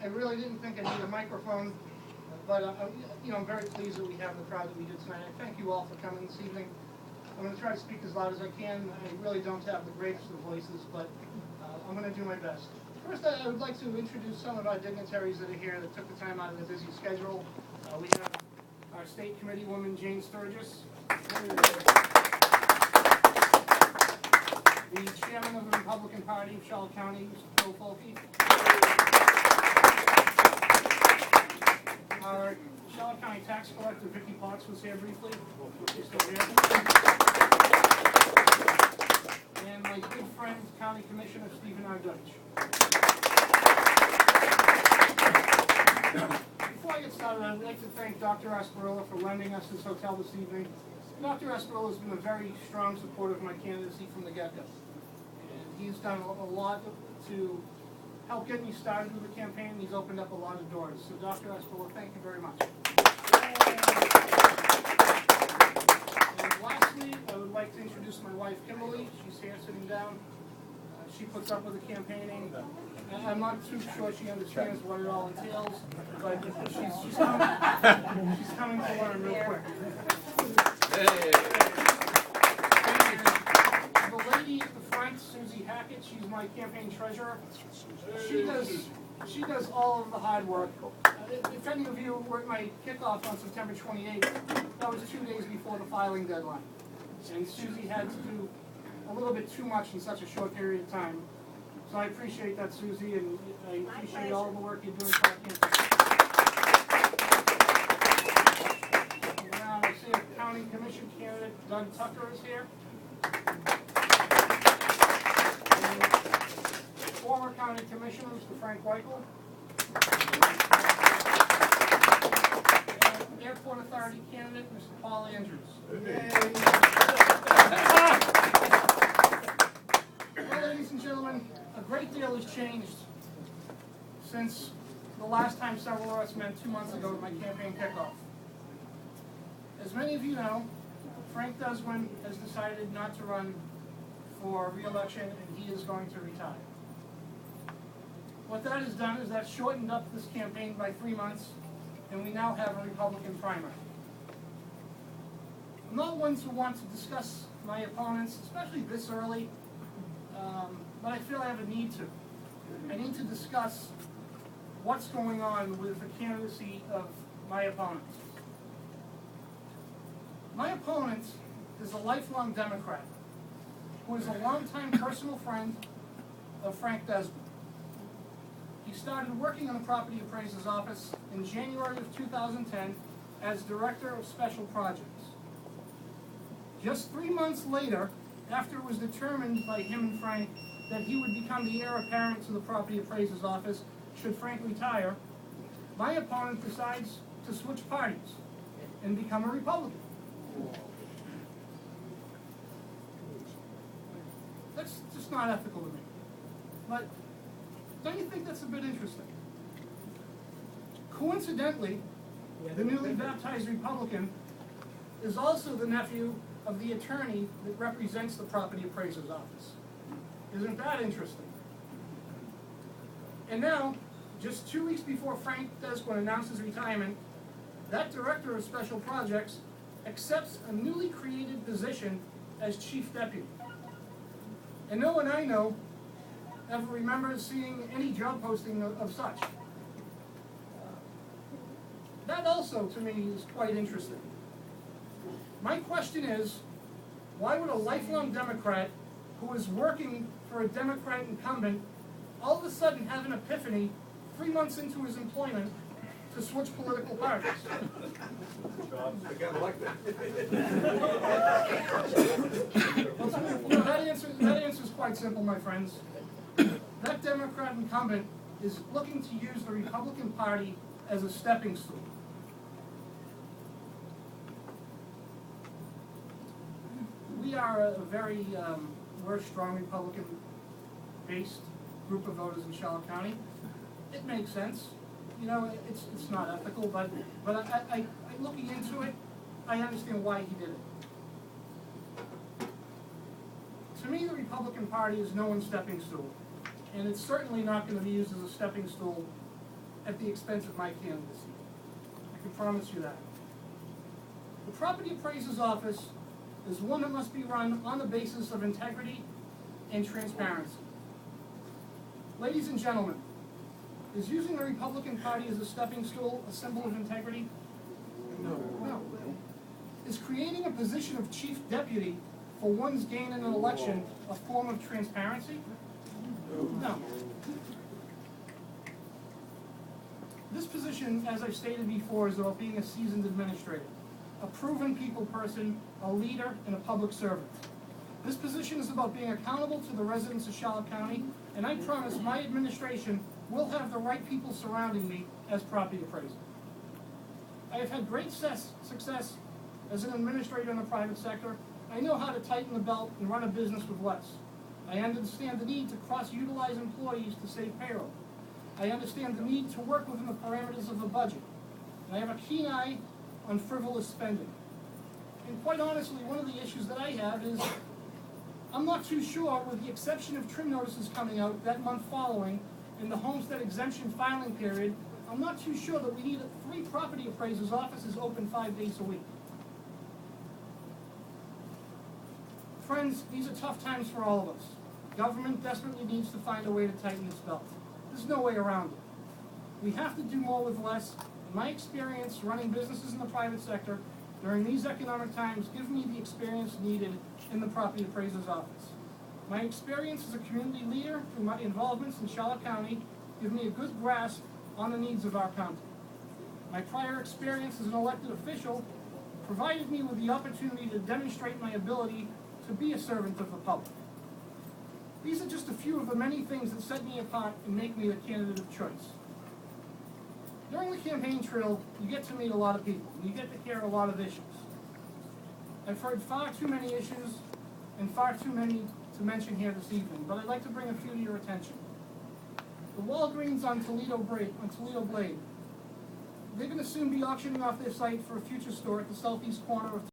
I really didn't think I needed a microphone, but I'm very pleased that we have the crowd that we did tonight. I thank you all for coming this evening. I'm going to try to speak as loud as I can. I really don't have the greatest of voices, but I'm going to do my best. First, I would like to introduce some of our dignitaries that are here that took the time out of their busy schedule. We have our state committee woman, Jane Sturgis. The chairman of the Republican Party of Charlotte County, Mr. Bill Folke. Our Charlotte County tax collector, Vicki Potts, was here briefly. She's still here. And my good friend, County Commissioner Stephen R. Dutch. Before I get started, I'd like to thank Dr. Asparilla for lending us this hotel this evening. Dr. Asparilla has been a very strong supporter of my candidacy from the get-go. And he's done a lot to help get me started with the campaign. He's opened up a lot of doors. So Dr. Asparilla, thank you very much. And lastly, I would like to introduce my wife, Kimberly. She's here sitting down. She puts up with the campaigning. I'm not too sure she understands what it all entails, but she's coming to learn real quick. And the lady at the front, Susie Hackett, she's my campaign treasurer. She does all of the hard work. If any of you were at my kickoff on September 28th, that was 2 days before the filing deadline. And Susie had to do a little bit too much in such a short period of time. So I appreciate that, Susie, and I appreciate all the work you're doing for our campus. Now I see a county commission candidate, Doug Tucker, is here. And former county commissioner, Mr. Frank Weichel. And airport authority candidate, Mr. Paul Andrews. Well, ladies and gentlemen, a great deal has changed since the last time several of us met 2 months ago at my campaign kickoff. As many of you know, Frank Deswin has decided not to run for re-election, and he is going to retire. What that has done is that shortened up this campaign by 3 months, and we now have a Republican primary. I'm not one to want to discuss my opponents, especially this early, but I feel I have a need to. I need to discuss what's going on with the candidacy of my opponent. My opponent is a lifelong Democrat who is a longtime personal friend of Frank Deswin. He started working in the property appraiser's office in January of 2010 as Director of Special Projects. Just 3 months later, after it was determined by him and Frank that he would become the heir apparent to the property appraiser's office should Frank retire, my opponent decides to switch parties and become a Republican. That's just not ethical to me. But don't you think that's a bit interesting? Coincidentally, the newly baptized Republican is also the nephew of the attorney that represents the property appraiser's office. Isn't that interesting? And now, just 2 weeks before Frank Deswin announces retirement, that Director of Special Projects accepts a newly created position as Chief Deputy. And no one I know ever remembers seeing any job posting of such. That also, to me, is quite interesting. My question is, why would a lifelong Democrat who is working for a Democrat incumbent all of a sudden have an epiphany 3 months into his employment to switch political parties? Well, that answer is quite simple, my friends. That Democrat incumbent is looking to use the Republican Party as a stepping stool. We are a very, we're a strong Republican-based group of voters in Charlotte County. It makes sense. You know, it's not ethical, but I looking into it, I understand why he did it. To me, the Republican Party is no one's stepping stool, and it's certainly not going to be used as a stepping stool at the expense of my candidacy. I can promise you that. The property appraiser's office is one that must be run on the basis of integrity and transparency. Ladies and gentlemen, is using the Republican Party as a stepping stool a symbol of integrity? No. Is creating a position of chief deputy for one's gain in an election a form of transparency? No. This position, as I've stated before, is about being a seasoned administrator, a proven people person, a leader, and a public servant. This position is about being accountable to the residents of Charlotte County, and I promise my administration will have the right people surrounding me as property appraiser. I have had great success as an administrator in the private sector. I know how to tighten the belt and run a business with less. I understand the need to cross-utilize employees to save payroll. I understand the need to work within the parameters of the budget. And I have a keen eye on frivolous spending. And quite honestly, one of the issues that I have is I'm not too sure, with the exception of trim notices coming out that month following in the homestead exemption filing period, I'm not too sure that we need 3 property appraisers' offices open 5 days a week. Friends, these are tough times for all of us. Government desperately needs to find a way to tighten its belt. There's no way around it. We have to do more with less. In my experience running businesses in the private sector during these economic times give me the experience needed in the property appraiser's office. My experience as a community leader through my involvements in Charlotte County give me a good grasp on the needs of our county. My prior experience as an elected official provided me with the opportunity to demonstrate my ability to be a servant of the public. These are just a few of the many things that set me apart and make me the candidate of choice. During the campaign trail, you get to meet a lot of people, and you get to hear a lot of issues. I've heard far too many issues, and far too many to mention here this evening, but I'd like to bring a few to your attention. The Walgreens on Toledo Blade, they're going to soon be auctioning off their site for a future store at the southeast corner of